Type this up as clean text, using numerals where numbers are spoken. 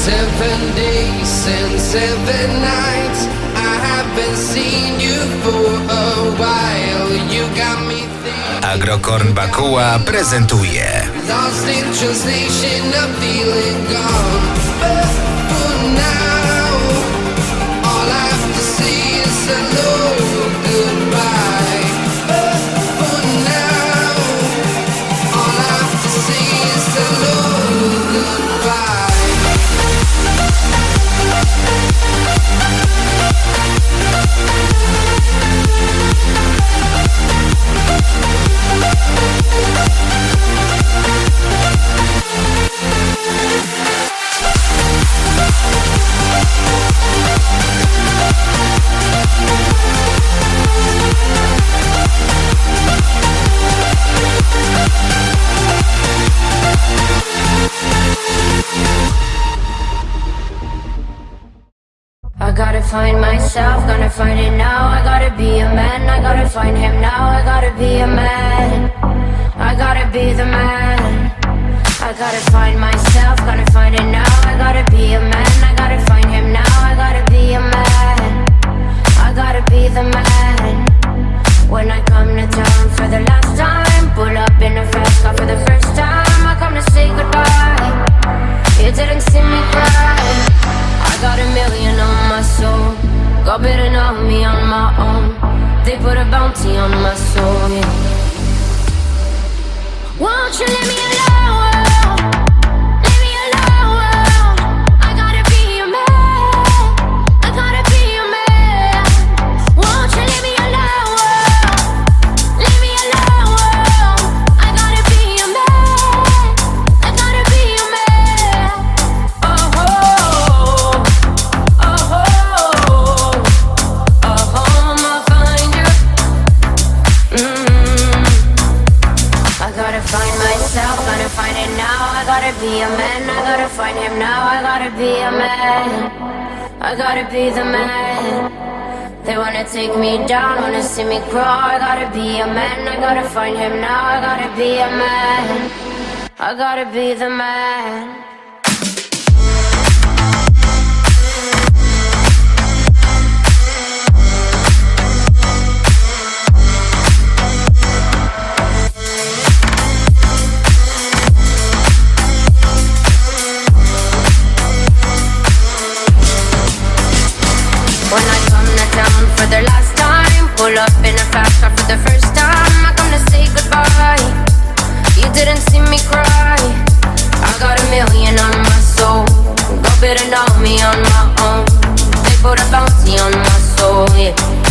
7 days and 7 nights. I haven't seen you for a while. You got me thinking. AgroCorn BAKUŁA prezentuje Lost in translation, I'm feeling gone. But for now, all I have to say is hello, goodbye. But for now, all I have to say is hello, goodbye. I gotta find myself, gonna find it now. I gotta be a man, I gotta find him now. I gotta be a man, I gotta be the man. I gotta find myself, gonna find it now. I gotta be a man, I gotta find him now. I gotta be a man, I gotta be the man. When I come to town for the last time, pull up in a fast car for the first time. I come to say goodbye, you didn't see me cry. I got a million on my soul, God better know me on my own. They put a bounty on my soul, yeah. Won't you leave me alone? Leave me alone. I gotta be a man, I gotta be a man. Won't you leave me alone? Leave me alone. I gotta be a man, I gotta be a man. Oh, oh, oh, oh, I'ma find you. I gotta find myself, gotta find it now. I gotta be a man, I gotta find him now. I gotta be a man, I gotta be the man. They wanna take me down, wanna see me crawl. I gotta be a man, I gotta find him now. I gotta be a man, I gotta be the man. When I come to town for the last time, pull up in a fast car for the first time. I come to say goodbye, you didn't see me cry. I got a million on my soul, God better know me on my own. They put a bounty on my soul, yeah.